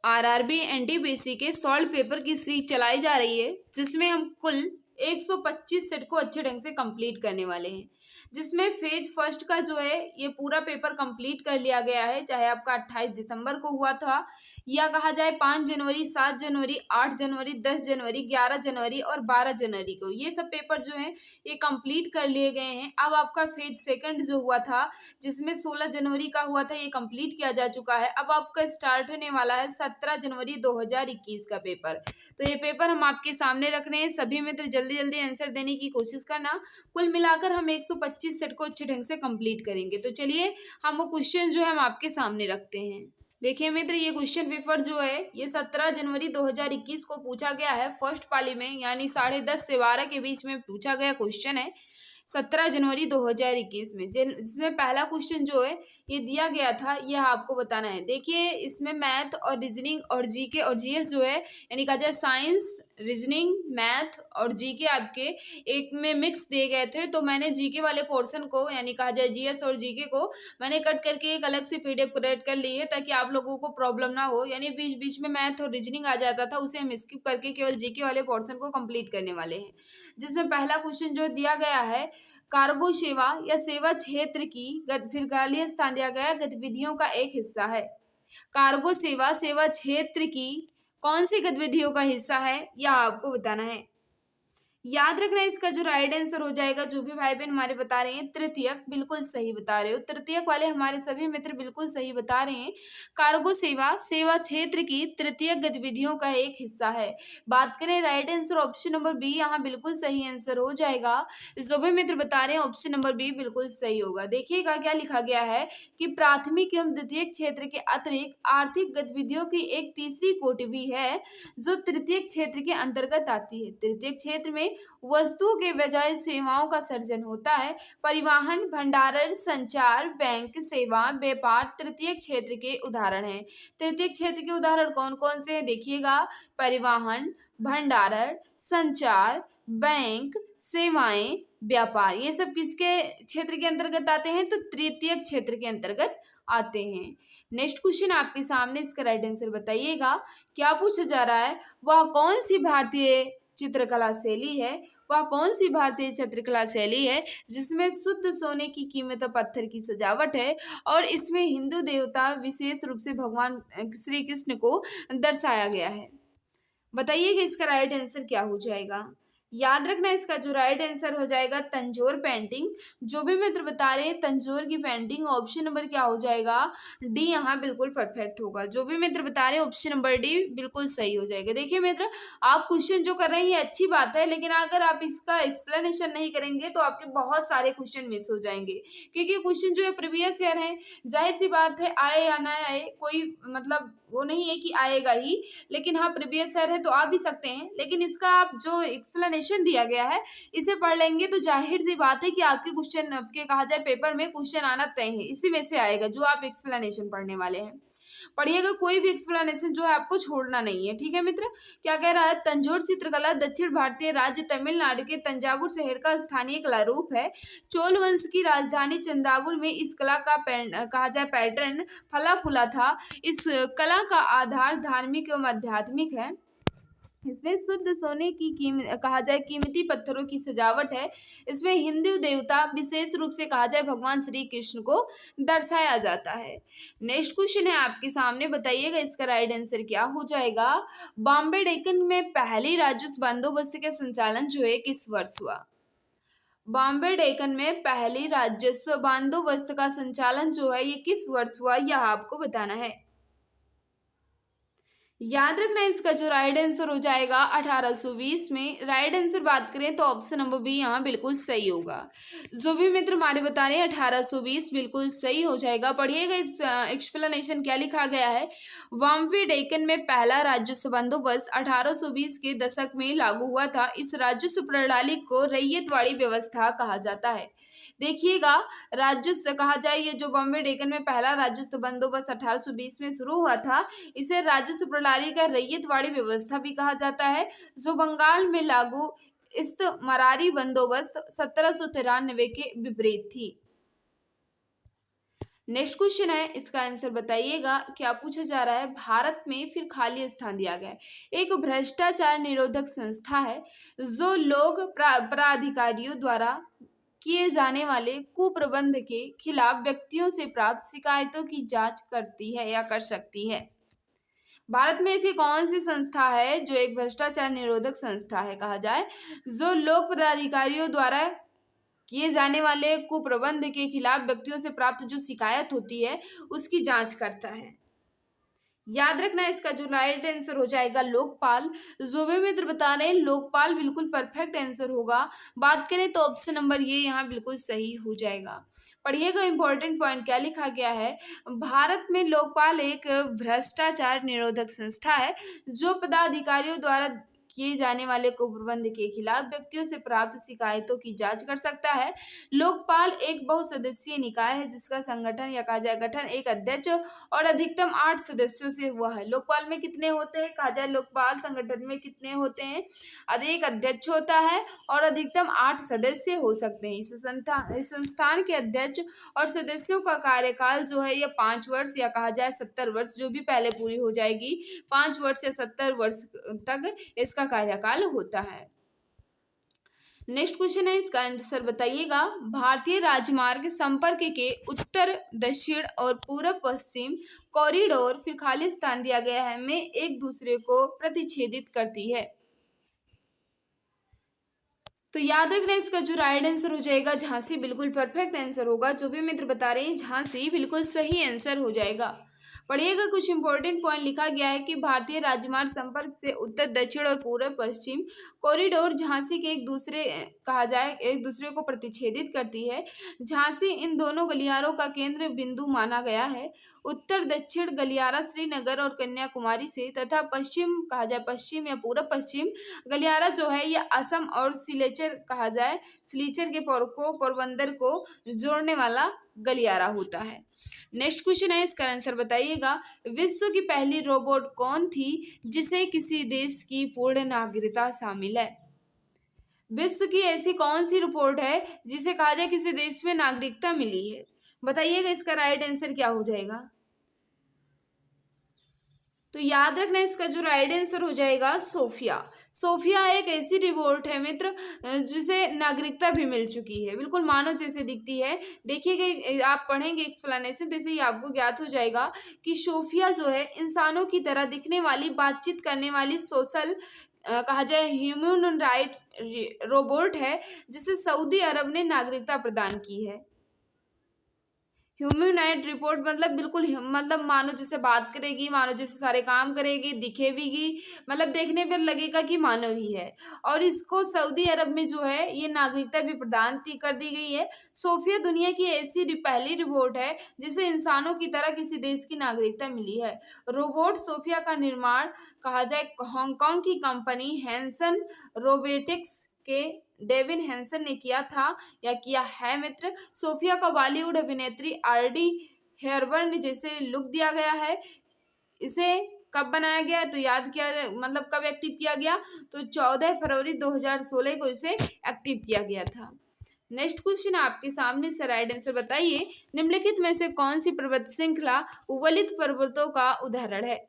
RRB NTPC के solve paper की series चलाई जा रही है, जिसमें हम कुल 125 सेट को अच्छे ढंग से कंप्लीट करने वाले हैं। जिसमें फेज फर्स्ट का जो है ये पूरा पेपर कंप्लीट कर लिया गया है, चाहे आपका 28 दिसंबर को हुआ था या कहा जाए 5 जनवरी, 7 जनवरी, 8 जनवरी, 10 जनवरी, 11 जनवरी और 12 जनवरी को ये सब पेपर जो हैं ये कंप्लीट कर लिए गए हैं। अब आपका फेज सेकंड जो हुआ था, जिसमें 16 जनवरी का हुआ था, ये कंप्लीट किया जा चुका है। अब आपका स्टार्ट होने वाला है 17 जनवरी 2021 का पेपर। तो ये पेपर हम आपके सामने रख रहे हैं। सभी मित्र जल्दी जल्दी आंसर देने की कोशिश करना। कुल मिलाकर हम 125 सेट को अच्छे ढंग से कंप्लीट करेंगे। तो चलिए हम वो क्वेश्चन जो है हम आपके सामने रखते हैं। देखिए मित्र, ये क्वेश्चन पेपर जो है ये 17 जनवरी 2021 को पूछा गया है फर्स्ट पाली में, यानी 10:30 से 12 के बीच में पूछा गया क्वेश्चन है 17 जनवरी 2021 में। जिसमें पहला क्वेश्चन जो है ये दिया गया था, यह आपको बताना है। देखिए इसमें मैथ और रीजनिंग और जीके और जीएस जो है, यानी कहा जाए साइंस, रीजनिंग, मैथ और जीके आपके एक में मिक्स दिए गए थे। तो मैंने जीके वाले पोर्शन को, यानी कहा जाए जीएस और जीके को मैंने कट करके एक अलग से पीडीएफ क्रिएट कर ली है, ताकि आप लोगों को प्रॉब्लम ना हो। यानी बीच बीच में मैथ और रीजनिंग आ जाता था, उसे हम स्किप करके केवल जीके वाले पोर्शन को कंप्लीट करने वाले हैं। जिसमें पहला क्वेश्चन जो दिया गया है, कार्गो सेवा या सेवा क्षेत्र की फिर गालिया स्थान दिया गया गतिविधियों का एक हिस्सा है। कार्गो सेवा सेवा क्षेत्र की कौन सी गतिविधियों का हिस्सा है, यह आपको बताना है। याद रखना इसका जो राइट आंसर हो जाएगा, जो भी भाई बहन हमारे बता रहे हैं तृतीयक, बिल्कुल सही बता रहे हो। तृतीयक वाले हमारे सभी मित्र बिल्कुल सही बता रहे हैं। कार्गो सेवा सेवा क्षेत्र की तृतीयक गतिविधियों का एक हिस्सा है। बात करें right answer option number B, यहाँ बिल्कुल सही आंसर हो जाएगा। जो भी मित्र बता रहे हैं ऑप्शन नंबर बी बिल्कुल सही होगा। देखिएगा क्या लिखा गया है कि प्राथमिक एवं द्वितीयक क्षेत्र के अतिरिक्त आर्थिक गतिविधियों की एक तीसरी कोटि भी है, जो तृतीयक क्षेत्र के अंतर्गत आती है। तृतीयक क्षेत्र में वस्तुओं के बजाय सेवाओं का सर्जन होता है। परिवहन, भंडारण, संचार, बैंक सेवा, व्यापार तृतीय क्षेत्र के उदाहरण हैं। तृतीय क्षेत्र के उदाहरण कौन कौन से हैं देखिएगा, परिवहन, भंडारण, संचार, बैंक सेवाएं, व्यापार, ये सब किसके क्षेत्र के अंतर्गत आते हैं, तो तृतीय क्षेत्र के अंतर्गत आते हैं। नेक्स्ट क्वेश्चन आपके सामने, इसका राइट आंसर बताइएगा। क्या पूछा जा रहा है, वह कौन सी भारतीय चित्रकला शैली है, वह कौन सी भारतीय चित्रकला शैली है जिसमें शुद्ध सोने की कीमत पत्थर की सजावट है और इसमें हिंदू देवता विशेष रूप से भगवान श्री कृष्ण को दर्शाया गया है। बताइए कि इसका राइट आंसर क्या हो जाएगा। याद रखना इसका जो राइट आंसर हो जाएगा तंजोर पेंटिंग। जो भी मित्र बता रहे हैं तंजोर की पेंटिंग, ऑप्शन नंबर क्या हो जाएगा, डी यहाँ बिल्कुल परफेक्ट होगा। जो भी मित्र बता रहे हैं ऑप्शन नंबर डी बिल्कुल सही हो जाएगा। देखिए मित्र, आप क्वेश्चन जो कर रहे हैं ये अच्छी बात है, लेकिन अगर आप इसका एक्सप्लेनेशन नहीं करेंगे तो आपके बहुत सारे क्वेश्चन मिस हो जाएंगे, क्योंकि क्वेश्चन जो है प्रीवियस ईयर है। जाहिर सी बात है, आए या ना आए कोई मतलब वो नहीं है कि आएगा ही, लेकिन हाँ प्रीवियस ईयर है तो आ भी सकते हैं। लेकिन इसका आप जो एक्सप्लेनेशन दिया गया है इसे पढ़ लेंगे तो जाहिर सी बात है कि आपके क्वेश्चन, आपके कहा जाए पेपर में क्वेश्चन आना तय है, इसी में से आएगा जो आप एक्सप्लेनेशन पढ़ने वाले हैं। पढ़िएगा, कोई भी एक्सप्लेनेशन जो है आपको छोड़ना नहीं है, ठीक है मित्र। क्या कह रहा है, तंजोर चित्रकला दक्षिण भारतीय राज्य तमिलनाडु के तंजावुर शहर का स्थानीय कला रूप है। चोल वंश की राजधानी चंदावुर में इस कला का कहा जाए पैटर्न फला फूला था। इस कला का आधार धार्मिक एवं आध्यात्मिक है। इसमें शुद्ध सोने की कहा जाए कीमती पत्थरों की सजावट है। इसमें हिंदू देवता विशेष रूप से कहा जाए भगवान श्री कृष्ण को दर्शाया जाता है। नेक्स्ट क्वेश्चन है आपके सामने, बताइएगा इसका राइट आंसर क्या हो जाएगा। बॉम्बे डेक्कन में पहली राजस्व बंदोबस्त का संचालन जो है किस वर्ष हुआ। बॉम्बे डेक्कन में पहली राजस्व बंदोबस्त का संचालन जो है ये किस वर्ष हुआ, यह आपको बताना है। याद रखना इसका जो राइट आंसर हो जाएगा 1820 में। राइट आंसर बात करें तो ऑप्शन नंबर बी यहाँ बिल्कुल सही होगा। जो भी मित्र हमारे बता रहे हैं 1820 बिल्कुल सही हो जाएगा। पढ़िएगा एक्सप्लेनेशन क्या लिखा गया है। बॉम्बे डेक्कन में पहला राजस्व बंदोबस्त 1820 के दशक में लागू हुआ था। इस राजस्व प्रणाली को रैयतवाड़ी व्यवस्था कहा जाता है। देखिएगा, राजस्व कहा जाए ये जो बॉम्बे डेक्कन में पहला राजस्व बंदोबस्त 1820 में शुरू हुआ था, इसे राजस्व प्रणाली का रैयतवाड़ी व्यवस्था भी कहा जाता है, जो बंगाल में लागू इस्तमरारी बंदोबस्त 1793 के विपरीत थी। नेक्स्ट क्वेश्चन है, इसका आंसर बताइएगा। क्या पूछा जा रहा है, भारत में फिर खाली स्थान दिया गया है। एक भ्रष्टाचार निरोधक संस्था है जो लोक प्राधिकारियों द्वारा किए जाने वाले कुप्रबंध के खिलाफ व्यक्तियों से प्राप्त शिकायतों की जांच करती है या कर सकती है। भारत में ऐसी कौन सी संस्था है जो एक भ्रष्टाचार निरोधक संस्था है कहा जाए, जो लोक पदाधिकारियों द्वारा किए जाने वाले कुप्रबंध के खिलाफ व्यक्तियों से प्राप्त जो शिकायत होती है उसकी जांच करता है। याद रखना, इसका जो राइट आंसर हो जाएगा लोकपाल। जो भी मित्र बता रहे हैं लोकपाल बिल्कुल परफेक्ट आंसर होगा। बात करें तो ऑप्शन नंबर ये यहाँ बिल्कुल सही हो जाएगा। पढ़िएगा, इंपॉर्टेंट पॉइंट क्या लिखा गया है। भारत में लोकपाल एक भ्रष्टाचार निरोधक संस्था है जो पदाधिकारियों द्वारा किए जाने वाले कुप्रबंध के खिलाफ व्यक्तियों से प्राप्त शिकायतों की जांच कर सकता है। लोकपाल एक बहुसदस्यीय निकाय है जिसका संगठन या कहा जाए गठन एक अध्यक्ष और अधिकतम 8 सदस्यों से हुआ है। लोकपाल में कितने होते हैं कहा जाए, लोकपाल संगठन में कितने होते हैं, एक अध्यक्ष होता है और अधिकतम 8 सदस्य हो सकते हैं। इस संस्थान के अध्यक्ष और सदस्यों का कार्यकाल जो है ये 5 वर्ष या कहा जाए 70 वर्ष, जो भी पहले पूरी हो जाएगी, 5 वर्ष या 70 वर्ष तक इसका कार्यकाल होता है। नेक्स्ट क्वेश्चन है, इसका आंसर बताइएगा। भारतीय राजमार्ग संपर्क के उत्तर दक्षिण और पूर्व पश्चिम कॉरिडोर फिर खाली स्थान दिया गया है में एक दूसरे को प्रतिच्छेदित करती है। तो याद रखना, इसका जो राइट आंसर हो जाएगा झांसी बिल्कुल परफेक्ट आंसर होगा। जो भी मित्र बता रहे हैं झांसी बिल्कुल सही आंसर हो जाएगा। पढ़िएगा, कुछ इंपॉर्टेंट पॉइंट लिखा गया है कि भारतीय राजमार्ग संपर्क से उत्तर दक्षिण और पूर्व पश्चिम कॉरिडोर झांसी के एक दूसरे कहा जाए एक दूसरे को प्रतिच्छेदित करती है। झांसी इन दोनों गलियारों का केंद्र बिंदु माना गया है। उत्तर दक्षिण गलियारा श्रीनगर और कन्याकुमारी से तथा पश्चिम कहा जाए पश्चिम या पूर्व पश्चिम गलियारा जो है ये असम और सिलेचर कहा जाए सिलीचर के पोरबंदर को जोड़ने वाला गलियारा होता है। नेक्स्ट क्वेश्चन है, इसका आंसर बताइएगा। विश्व की पहली रोबोट कौन थी जिसे किसी देश की पूर्ण नागरिकता शामिल है। विश्व की ऐसी कौन सी रोबोट है जिसे कहा जाए किसी देश में नागरिकता मिली है, बताइएगा इसका राइट आंसर क्या हो जाएगा। तो याद रखना, इसका जो राइट आंसर हो जाएगा सोफिया। सोफिया एक ऐसी रोबोट है मित्र जिसे नागरिकता भी मिल चुकी है, बिल्कुल मानव जैसे दिखती है। देखिएगा, आप पढ़ेंगे एक्सप्लेनेशन जैसे ही आपको ज्ञात हो जाएगा कि सोफिया जो है इंसानों की तरह दिखने वाली, बातचीत करने वाली सोशल कहा जाए ह्यूमन राइट रोबोट है जिसे सऊदी अरब ने नागरिकता प्रदान की है। ह्यूमनॉइड रिपोर्ट मतलब बिल्कुल मतलब मानो जैसे बात करेगी, मानो जैसे सारे काम करेगी, दिखेगी, मतलब देखने पर लगेगा कि मानव ही है। और इसको सऊदी अरब में जो है ये नागरिकता भी प्रदान कर दी गई है। सोफिया दुनिया की ऐसी पहली रोबोट है जिसे इंसानों की तरह किसी देश की नागरिकता मिली है। रोबोट सोफिया का निर्माण कहा जाए हांगकांग की कंपनी हैंसन रोबोटिक्स के डेविन हैंसन ने किया था या किया है मित्र। सोफिया का बॉलीवुड अभिनेत्री आरडी हेयरबर्न जैसे लुक दिया गया है। इसे कब बनाया गया तो याद किया मतलब कब एक्टिव किया गया, तो 14 फरवरी 2016 को इसे एक्टिव किया गया था। नेक्स्ट क्वेश्चन आपके सामने से राइट आंसर बताइए। निम्नलिखित में से कौन सी पर्वत श्रृंखला वलित पर्वतों का उदाहरण है।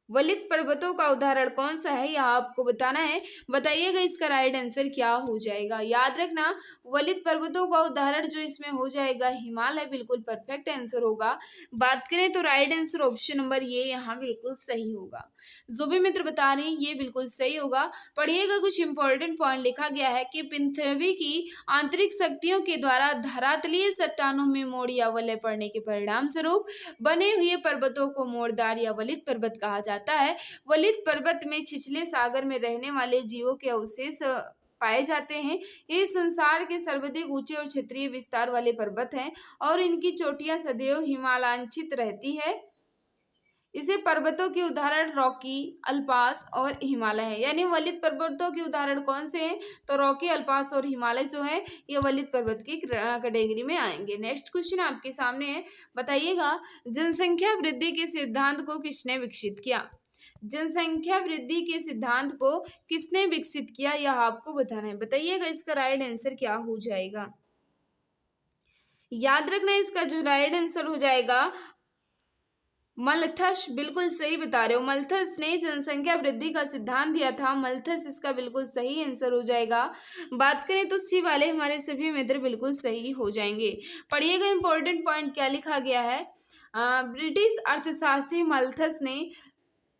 वलित पर्वतों का उदाहरण कौन सा है यह आपको बताना है, बताइएगा इसका राइट आंसर क्या हो जाएगा। याद रखना, वलित पर्वतों का उदाहरण जो इसमें हो जाएगा हिमालय, बिल्कुल परफेक्ट आंसर होगा। बात करें तो राइट आंसर ऑप्शन नंबर ये यहाँ बिल्कुल सही होगा। जो भी मित्र बता रहे हैं ये बिल्कुल सही होगा। पढ़िएगा, कुछ इंपॉर्टेंट पॉइंट लिखा गया है कि पृथ्वी की आंतरिक शक्तियों के द्वारा धरातलीय चट्टानों में मोड़ या वलय पड़ने के परिणाम स्वरूप बने हुए पर्वतों को मोड़दार या वलित पर्वत कहा जाता है। वलित पर्वत में छिछले सागर में रहने वाले जीवों के अवशेष पाए जाते हैं। ये संसार के सर्वाधिक ऊंचे और क्षेत्रीय विस्तार वाले पर्वत हैं और इनकी चोटियां सदैव हिमालयांचित रहती है। इसे पर्वतों के उदाहरण रॉकी, अल्पास और हिमालय है। यानी वलित पर्वतों के उदाहरण कौन से हैं, तो रॉकी, अल्पास और हिमालय जो है ये वलित पर्वत की कैटेगरी में आएंगे। नेक्स्ट क्वेश्चन आपके सामने है, बताइएगा जनसंख्या वृद्धि के सिद्धांत को किसने विकसित किया। जनसंख्या वृद्धि के सिद्धांत को किसने विकसित किया यह आपको बताना है, बताइएगा इसका राइट आंसर क्या हो जाएगा। याद रखना इसका जो राइट आंसर हो जाएगा मलथस। बिल्कुल सही बता रहे हो, मलथस ने जनसंख्या वृद्धि का सिद्धांत दिया था। मलथस इसका बिल्कुल सही आंसर हो जाएगा। बात करें तो सी वाले हमारे सभी मित्र बिल्कुल सही हो जाएंगे। पढ़िएगा इंपॉर्टेंट पॉइंट क्या लिखा गया है। ब्रिटिश अर्थशास्त्री मलथस ने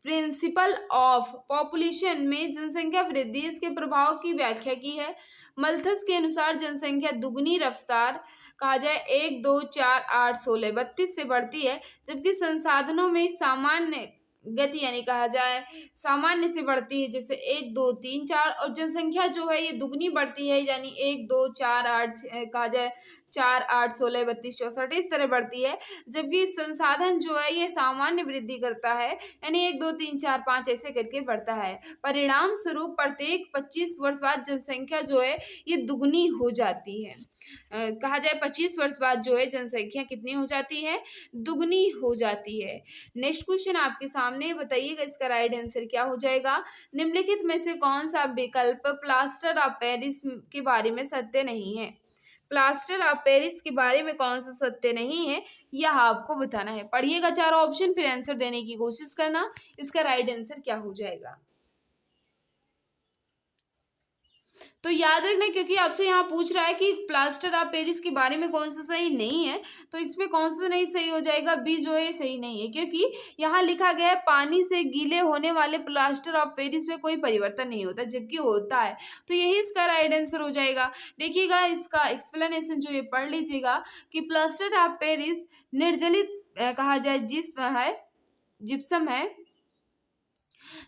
प्रिंसिपल ऑफ पॉपुलेशन में जनसंख्या वृद्धि इसके प्रभाव की व्याख्या की है। मलथस के अनुसार जनसंख्या दुगनी रफ्तार कहा जाए 1 2 4 8 16 32 से बढ़ती है, जबकि संसाधनों में सामान्य गति यानी कहा जाए सामान्य से बढ़ती है, जैसे 1 2 3 4। और जनसंख्या जो है ये दुगनी बढ़ती है, यानी 1 2 4 8 कहा जाए 4 8 16 32 64 इस तरह बढ़ती है, जबकि संसाधन जो है ये सामान्य वृद्धि करता है, यानी 1 2 3 4 5 ऐसे करके बढ़ता है। परिणाम स्वरूप प्रत्येक 25 वर्ष बाद जनसंख्या जो है ये दुगनी हो जाती है। कहा जाए 25 वर्ष बाद जो है जनसंख्या कितनी हो जाती है, दुगनी हो जाती है। नेक्स्ट क्वेश्चन आपके सामने, बताइएगा इसका राइट आंसर क्या हो जाएगा। निम्नलिखित में से कौन सा विकल्प प्लास्टर ऑफ पेरिस के बारे में सत्य नहीं है। प्लास्टर ऑफ पेरिस के बारे में कौन सा सत्य नहीं है, यह आपको बताना है। पढ़िएगा चारों ऑप्शन, फिर आंसर देने की कोशिश करना। इसका राइट आंसर क्या हो जाएगा। तो याद रखना, क्योंकि आपसे यहाँ पूछ रहा है कि प्लास्टर ऑफ पेरिस के बारे में कौन सा सही नहीं है, तो इसमें कौन सा नहीं सही हो जाएगा, बी जो है सही नहीं है, क्योंकि यहाँ लिखा गया है पानी से गीले होने वाले प्लास्टर ऑफ पेरिस में कोई परिवर्तन नहीं होता, जबकि होता है। तो यही इसका राइट आंसर हो जाएगा। देखिएगा इसका एक्सप्लेनेशन जो ये पढ़ लीजिएगा कि प्लास्टर ऑफ पेरिस निर्जलित कहा जाए जिप्सम है,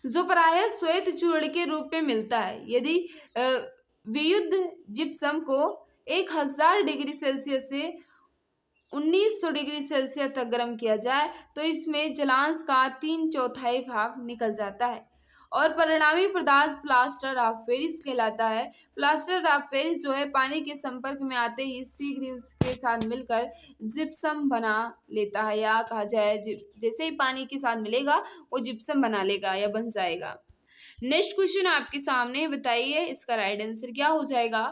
जो प्रायः श्वेत चूर्ण के रूप में मिलता है। यदि वियुद्ध जिप्सम को 1000 डिग्री सेल्सियस से 1900 डिग्री सेल्सियस तक गर्म किया जाए तो इसमें जलांश का 3/4 भाग निकल जाता है और परिणामी पदार्थ प्लास्टर ऑफ पेरिस कहलाता है। प्लास्टर ऑफ पेरिस जो है पानी के संपर्क में आते ही शीघ्र उसके साथ मिलकर जिप्सम बना लेता है, या कहा जाए जैसे ही पानी के साथ मिलेगा वो जिप्सम बना लेगा या बन जाएगा। नेक्स्ट क्वेश्चन आपके सामने, बताइए इसका राइट आंसर क्या हो जाएगा।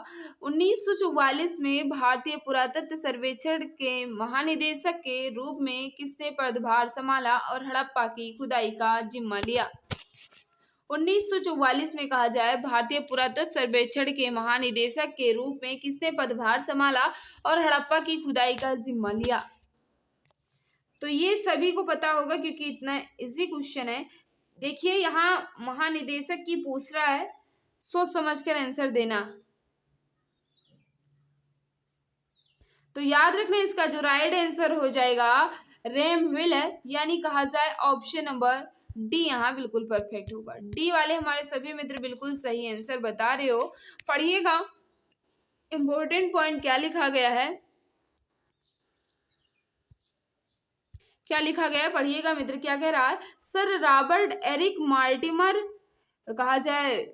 1944 में भारतीय पुरातत्व सर्वेक्षण के महानिदेशक के रूप में किसने पदभार संभाला और हड़प्पा की खुदाई का जिम्मा लिया। 1944 में कहा जाए भारतीय पुरातत्व सर्वेक्षण के महानिदेशक के रूप में किसने पदभार संभाला और हड़प्पा की खुदाई का जिम्मा लिया। तो ये सभी को पता होगा क्योंकि इतना इजी क्वेश्चन है। देखिए यहाँ महानिदेशक की पूछ रहा है, सोच समझ कर आंसर देना। तो याद रखना इसका जो राइट आंसर हो जाएगा रेमविलर, यानी कहा जाए ऑप्शन नंबर डी यहाँ बिल्कुल परफेक्ट होगा। डी वाले हमारे सभी मित्र बिल्कुल सही आंसर बता रहे हो। पढ़िएगा इंपॉर्टेंट पॉइंट क्या लिखा गया है, क्या लिखा गया है, पढ़िएगा मित्र क्या कह रहा है। सर रॉबर्ट एरिक मार्टिमर कहा जाए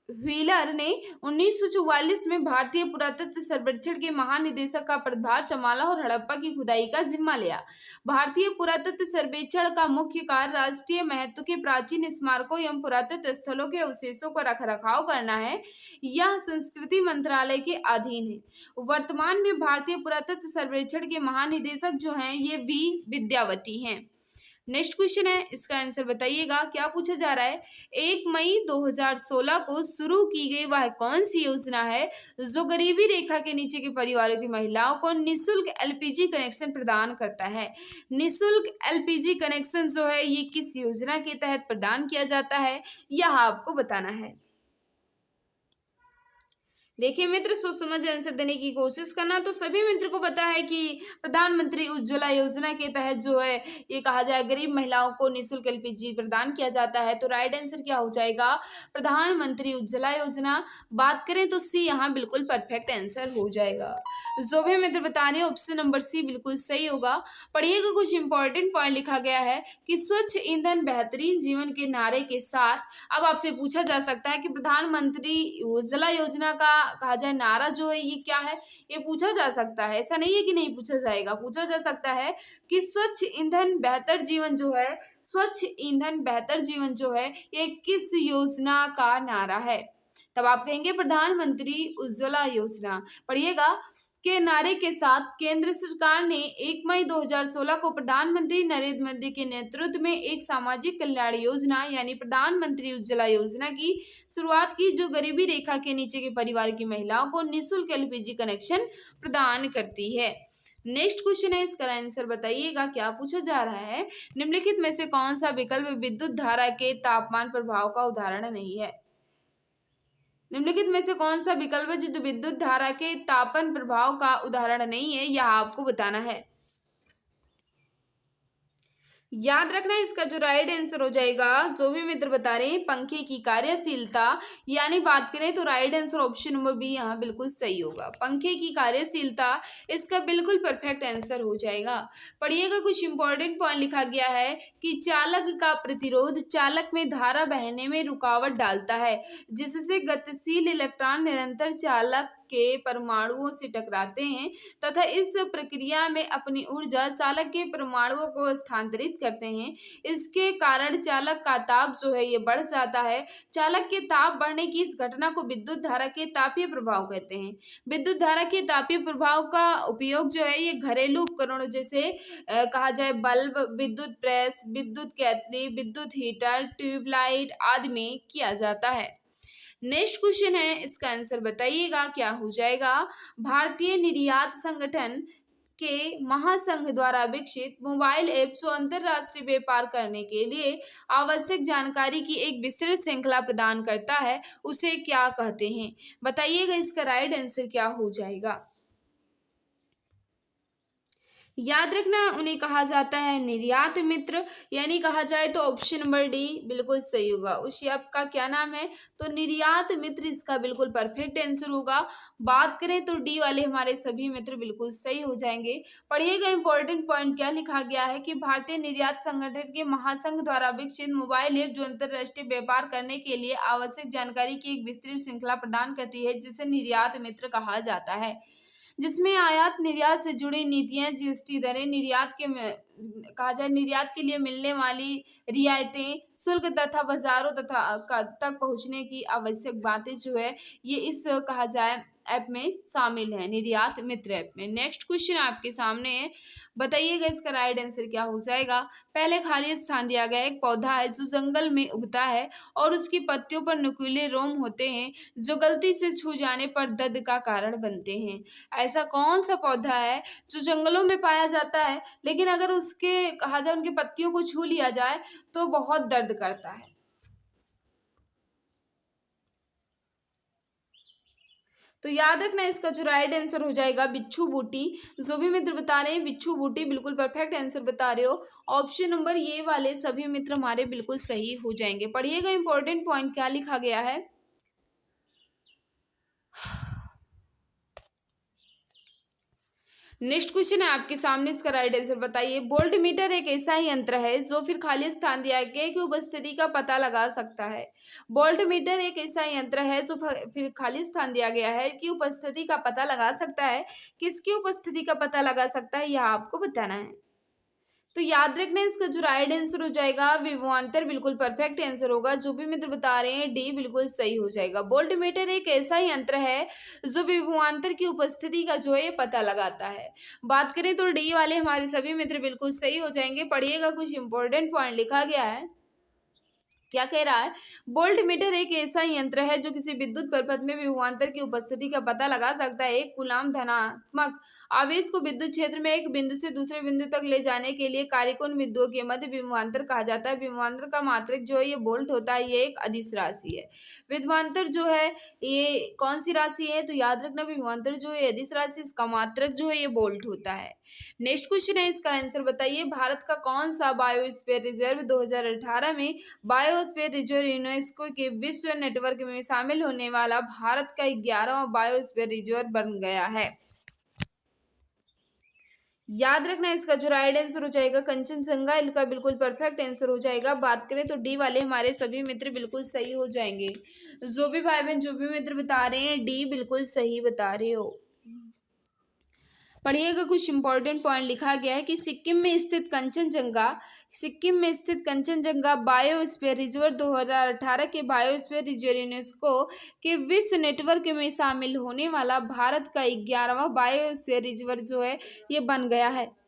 व्हीलर ने 1944 में भारतीय पुरातत्व सर्वेक्षण के महानिदेशक का पदभार संभाला और हड़प्पा की खुदाई का जिम्मा लिया। भारतीय पुरातत्व सर्वेक्षण का मुख्य कार्य राष्ट्रीय महत्व के प्राचीन स्मारकों एवं पुरातत्व स्थलों के अवशेषों का रखरखाव करना है। यह संस्कृति मंत्रालय के अधीन है। वर्तमान में भारतीय पुरातत्व सर्वेक्षण के महानिदेशक जो हैं ये वी विद्यावती हैं। नेक्स्ट क्वेश्चन है, इसका आंसर बताइएगा। क्या पूछा जा रहा है, 1 मई 2016 को शुरू की गई वह कौन सी योजना है जो गरीबी रेखा के नीचे के परिवारों की महिलाओं को निःशुल्क एलपीजी कनेक्शन प्रदान करता है। निःशुल्क एलपीजी कनेक्शन जो है ये किस योजना के तहत प्रदान किया जाता है, यह आपको बताना है। देखिए मित्र, सोच समझ आंसर देने की कोशिश करना। तो सभी मित्र को पता है कि प्रधानमंत्री उज्ज्वला योजना के तहत जो है ये कहा जाए गरीब महिलाओं को निःशुल्क एलपीजी प्रदान किया जाता है। तो राइट आंसर क्या हो जाएगा, प्रधानमंत्री उज्ज्वला योजना। बात करें तो सी यहाँ बिल्कुल परफेक्ट आंसर हो जाएगा। जो भी मित्र बता रहे हैं ऑप्शन नंबर सी बिल्कुल सही होगा। पढ़िएगा कुछ इंपॉर्टेंट पॉइंट लिखा गया है कि स्वच्छ ईंधन बेहतरीन जीवन के नारे के साथ अब आपसे पूछा जा सकता है कि प्रधानमंत्री उज्ज्वला योजना का कहा जाए नारा जो है ये क्या है, ये पूछा जा सकता है। ऐसा नहीं है कि नहीं पूछा जाएगा, पूछा जा सकता है कि स्वच्छ ईंधन बेहतर जीवन जो है, स्वच्छ ईंधन बेहतर जीवन जो है ये किस योजना का नारा है। तब आप कहेंगे प्रधानमंत्री उज्ज्वला योजना। पढ़िएगा के नारे के साथ केंद्र सरकार ने 1 मई 2016 को प्रधानमंत्री नरेंद्र मोदी के नेतृत्व में एक सामाजिक कल्याण योजना यानी प्रधानमंत्री उज्ज्वला योजना की शुरुआत की, जो गरीबी रेखा के नीचे के परिवार की महिलाओं को निःशुल्क एलपीजी कनेक्शन प्रदान करती है। नेक्स्ट क्वेश्चन है, इसका आंसर बताइएगा। क्या पूछा जा रहा है, निम्नलिखित में से कौन सा विकल्प विद्युत धारा के तापमान प्रभाव का उदाहरण नहीं है। निम्नलिखित में से कौन सा विकल्प जो विद्युत धारा के तापन प्रभाव का उदाहरण नहीं है, यह आपको बताना है। याद रखना, इसका जो राइट आंसर हो जाएगा, जो भी मित्र बता रहे हैं, पंखे की कार्यशीलता, यानी बात करें तो right answer option number B यहाँ बिल्कुल सही होगा। पंखे की कार्यशीलता इसका बिल्कुल परफेक्ट आंसर हो जाएगा। पढ़िएगा, कुछ इंपॉर्टेंट पॉइंट लिखा गया है कि चालक का प्रतिरोध चालक में धारा बहने में रुकावट डालता है, जिससे गतिशील इलेक्ट्रॉन निरंतर चालक के परमाणुओं से टकराते हैं तथा इस प्रक्रिया में अपनी ऊर्जा चालक के परमाणुओं को स्थानांतरित करते हैं। इसके कारण चालक का ताप जो है ये बढ़ जाता है। चालक के ताप बढ़ने की इस घटना को विद्युत धारा के तापीय प्रभाव कहते हैं। विद्युत धारा के तापीय प्रभाव का उपयोग जो है ये घरेलू उपकरणों जैसे कहा जाए बल्ब, विद्युत प्रेस, विद्युत केतली, विद्युत हीटर, ट्यूबलाइट आदि में किया जाता है। नेक्स्ट क्वेश्चन है, इसका आंसर बताइएगा। क्या हो जाएगा, भारतीय निर्यात संगठन के महासंघ द्वारा विकसित मोबाइल ऐप जो अंतरराष्ट्रीय व्यापार करने के लिए आवश्यक जानकारी की एक विस्तृत श्रृंखला प्रदान करता है, उसे क्या कहते हैं। बताइएगा, इसका राइट आंसर क्या हो जाएगा। याद रखना, उन्हें कहा जाता है निर्यात मित्र, यानी कहा जाए तो ऑप्शन नंबर डी बिल्कुल सही होगा। उस ऐप का क्या नाम है, तो निर्यात मित्र इसका बिल्कुल परफेक्ट आंसर होगा। बात करें तो डी वाले हमारे सभी मित्र बिल्कुल सही हो जाएंगे। पढ़िएगा, इंपॉर्टेंट पॉइंट क्या लिखा गया है कि भारतीय निर्यात संगठन के महासंघ द्वारा विकसित मोबाइल ऐप जो अंतरराष्ट्रीय व्यापार करने के लिए आवश्यक जानकारी की एक विस्तृत श्रृंखला प्रदान करती है, जिसे निर्यात मित्र कहा जाता है, जिसमें आयात निर्यात से जुड़ी नीतियां, जीएसटी दरें, निर्यात के कहा जाए निर्यात के लिए मिलने वाली रियायतें, शुल्क तथा बाजारों तक पहुंचने की आवश्यक बातें जो है ये इस कहा जाए ऐप में शामिल है, निर्यात मित्र ऐप में। नेक्स्ट क्वेश्चन आपके सामने है, बताइएगा इसका राइट आंसर क्या हो जाएगा। पहले खाली स्थान दिया गया एक पौधा है जो जंगल में उगता है और उसकी पत्तियों पर नुकीले रोम होते हैं जो गलती से छू जाने पर दर्द का कारण बनते हैं। ऐसा कौन सा पौधा है जो जंगलों में पाया जाता है, लेकिन अगर उसके कहा जाए उनकी पत्तियों को छू लिया जाए तो बहुत दर्द करता है। तो याद रखना, इसका जो राइट आंसर हो जाएगा बिच्छू बूटी। जो भी मित्र बता रहे हैं बिच्छू बूटी बिल्कुल परफेक्ट आंसर बता रहे हो। ऑप्शन नंबर ये वाले सभी मित्र हमारे बिल्कुल सही हो जाएंगे। पढ़िएगा, इंपॉर्टेंट पॉइंट क्या लिखा गया है। नेक्स्ट क्वेश्चन है आपके सामने, इसका राइट आंसर बताइए। वोल्ट मीटर एक ऐसा यंत्र है जो फिर खाली स्थान दिया गया कि उपस्थिति का पता लगा सकता है। वोल्ट मीटर एक ऐसा यंत्र है जो फिर खाली स्थान दिया गया है कि उपस्थिति का पता लगा सकता है। किसकी उपस्थिति का पता लगा सकता है, यह आपको बताना है। तो याद रखना, इसका जो राइट आंसर हो जाएगा विभवांतर बिल्कुल परफेक्ट आंसर होगा। जो भी मित्र बता रहे हैं डी बिल्कुल सही हो जाएगा। वोल्ट मीटर एक ऐसा यंत्र है जो विभवांतर की उपस्थिति का जो है ये पता लगाता है। बात करें तो डी वाले हमारे सभी मित्र बिल्कुल सही हो जाएंगे। पढ़िएगा, कुछ इंपॉर्टेंट पॉइंट लिखा गया है। क्या कह रहा है, वोल्ट मीटर एक ऐसा यंत्र है जो किसी विद्युत परिपथ में विभवांतर की उपस्थिति का पता लगा सकता है। एक कूलाम धनात्मक आवेश को विद्युत क्षेत्र में एक बिंदु से दूसरे बिंदु तक ले जाने के लिए कार्यकोण बिंदुओं के मध्य विभवांतर कहा जाता है। विभवांतर का मात्रक जो है ये वोल्ट होता है, ये एक अदिश राशि है। विभवांतर जो है ये कौन सी राशि है, तो याद रखना विभवांतर जो है अदिश राशि, इसका मात्रक जो है ये वोल्ट होता है। नेक्स्ट क्वेश्चन है, इसका आंसर बताइए। भारत का कौन सा बायोस्फीयर रिजर्व 2018 में बायोस्फीयर रिजर्व यूनेस्को के विश्व नेटवर्क में शामिल होने वाला भारत का 11वां बायोस्फीयर रिजर्व बन गया है। याद रखना, इसका जो राइट आंसर हो जाएगा कंचनजंगा, इनका बिल्कुल परफेक्ट आंसर हो जाएगा। बात करें तो डी वाले हमारे सभी मित्र बिल्कुल सही हो जाएंगे। जो भी भाई बहन जो भी मित्र बता रहे हैं डी बिल्कुल सही बता रहे हो। पढ़िएगा, कुछ इंपॉर्टेंट पॉइंट लिखा गया है कि सिक्किम में स्थित कंचनजंगा बायोस्फीयर रिजर्व 2018 के बायोस्फीयर रिजर्व यूनेस्को के विश्व नेटवर्क में शामिल होने वाला भारत का 11वां बायोस्फीयर रिजर्व जो है ये बन गया है।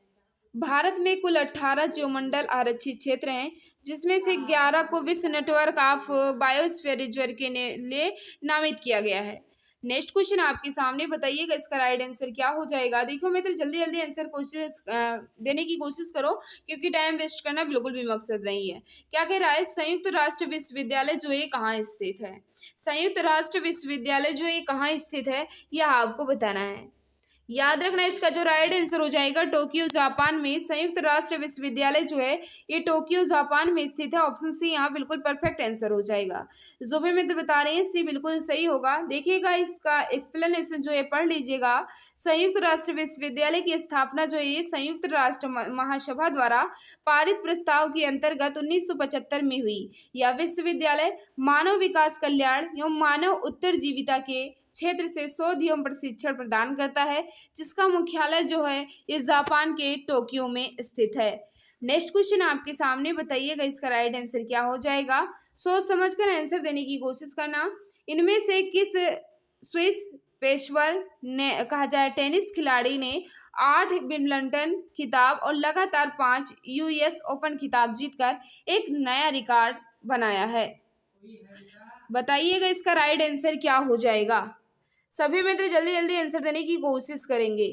भारत में कुल 18 जीवमंडल आरक्षित क्षेत्र हैं, जिसमें से 11 को विश्व नेटवर्क ऑफ बायोस्फीयर रिजर्व के लिए नामित किया गया है। नेक्स्ट क्वेश्चन आपके सामने, बताइएगा इसका राइट आंसर क्या हो जाएगा। देखो मित्र, जल्दी जल्दी आंसर कोशिश देने की कोशिश करो, क्योंकि टाइम वेस्ट करना बिल्कुल भी मकसद नहीं है। क्या कह रहा है, संयुक्त राष्ट्र विश्वविद्यालय जो है कहाँ स्थित है। संयुक्त राष्ट्र विश्वविद्यालय जो है कहाँ स्थित है, यह आपको बताना है। याद रखना, इसका जो राइट आंसर हो जाएगा टोक्यो जापान में। संयुक्त राष्ट्र विश्वविद्यालय जो है ये टोक्यो जापान में स्थित है। ऑप्शन सी यहाँ बिल्कुल परफेक्ट आंसर हो जाएगा। जो भी मित्र बता रहे हैं सी बिल्कुल सही होगा। देखिएगा, इसका एक्सप्लेनेशन जो है पढ़ लीजिएगा। संयुक्त राष्ट्र विश्वविद्यालय की स्थापना जो है ये संयुक्त राष्ट्र महासभा द्वारा पारित प्रस्ताव के अंतर्गत 1975 में हुई। यह विश्वविद्यालय मानव विकास कल्याण एवं मानव उत्तरजीविता के क्षेत्र से शोध एवं प्रशिक्षण प्रदान करता है, जिसका मुख्यालय जो है ये जापान के टोक्यो में स्थित है। नेक्स्ट क्वेश्चन आपके सामने, बताइएगा इसका राइट आंसर क्या हो जाएगा। सोच समझकर आंसर देने की कोशिश करना। इनमें से किस स्विस पेशेवर ने कहा जाए टेनिस खिलाड़ी ने 8 विंबलडन खिताब और लगातार 5 यूएस ओपन खिताब जीतकर एक नया रिकॉर्ड बनाया है। बताइएगा इसका राइट आंसर क्या हो जाएगा। सभी मित्र जल्दी जल्दी आंसर देने की कोशिश करेंगे।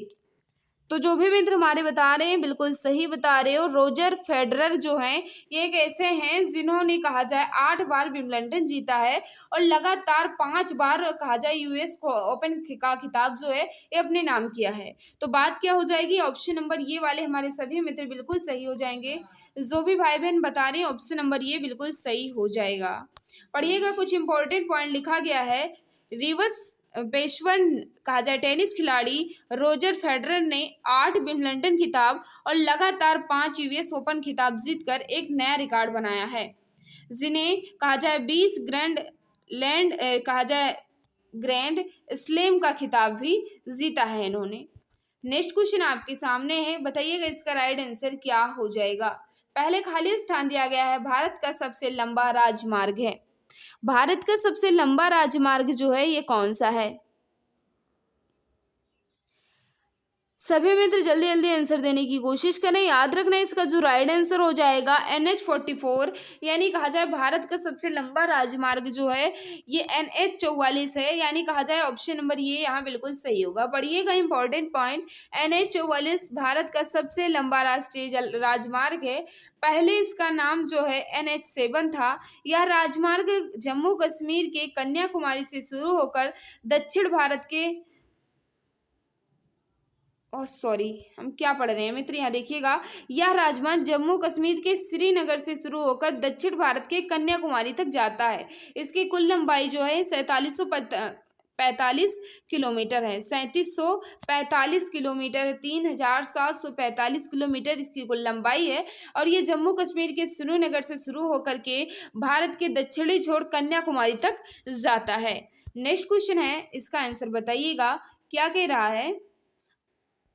तो जो भी मित्र हमारे बता रहे हैं बिल्कुल सही बता रहे हो। रोजर फेडरर जो हैं ये एक ऐसे हैं जिन्होंने कहा जाए 8 बार विंबलडन जीता है और लगातार 5 बार कहा जाए यूएस ओपन का खिताब जो है ये अपने नाम किया है। तो बात क्या हो जाएगी, ऑप्शन नंबर ये वाले हमारे सभी मित्र बिल्कुल सही हो जाएंगे। जो भी भाई बहन बता रहे हैं ऑप्शन नंबर ये बिल्कुल सही हो जाएगा। पढ़िएगा, कुछ इंपॉर्टेंट पॉइंट लिखा गया है। रिवर्स पेशेवर कहा जाए टेनिस खिलाड़ी रोजर फेडरर ने 8 विंबलडन खिताब और लगातार 5 यूएस ओपन खिताब जीतकर एक नया रिकॉर्ड बनाया है, जिन्हें कहा जाए 20 ग्रैंड स्लैम का खिताब भी जीता है इन्होंने। नेक्स्ट क्वेश्चन आपके सामने है, बताइएगा इसका राइट आंसर क्या हो जाएगा। पहले खाली स्थान दिया गया है, भारत का सबसे लंबा राजमार्ग है। भारत का सबसे लंबा राजमार्ग जो है ये कौन सा है। सभी मित्र जल्दी जल्दी आंसर देने की कोशिश करें। याद रखना इसका जो राइट आंसर हो जाएगा NH44, यानी कहा जाए भारत का सबसे लंबा राजमार्ग जो है ये NH44 है, यानी कहा जाए ऑप्शन नंबर ये यहाँ बिल्कुल सही होगा। पढ़िएगा इंपॉर्टेंट पॉइंट, NH44 भारत का सबसे लंबा राष्ट्रीय राजमार्ग है। पहले इसका नाम जो है NH7 था। यह राजमार्ग जम्मू कश्मीर के कन्याकुमारी से शुरू होकर दक्षिण भारत के हम क्या पढ़ रहे हैं मित्र, यहाँ देखिएगा। यह राजमार्ग जम्मू कश्मीर के श्रीनगर से शुरू होकर दक्षिण भारत के कन्याकुमारी तक जाता है। इसकी कुल लंबाई जो है 3745 किलोमीटर है। 3745 किलोमीटर, 3745 किलोमीटर इसकी कुल लंबाई है। और ये जम्मू कश्मीर के श्रीनगर से शुरू होकर के भारत के दक्षिणी छोर कन्याकुमारी तक जाता है। नेक्स्ट क्वेश्चन है, इसका आंसर बताइएगा क्या कह रहा है।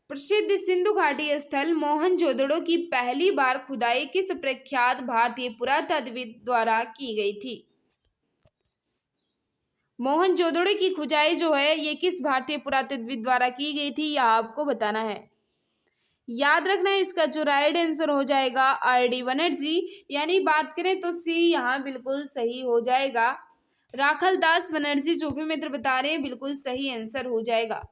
प्रसिद्ध सिंधु घाटी स्थल मोहनजोदड़ो की पहली बार खुदाई किस प्रख्यात भारतीय पुरातत्वविद द्वारा की गई थी। मोहनजोदड़ो की खुदाई जो है ये किस भारतीय पुरातत्वविद द्वारा की गई थी, यह आपको बताना है। याद रखना है इसका जो राइट आंसर हो जाएगा RD बनर्जी, यानी बात करें तो सी यहाँ बिल्कुल सही हो जाएगा। राखल दास बनर्जी जो भी मित्र बता रहे हैं बिल्कुल सही आंसर हो जाएगा।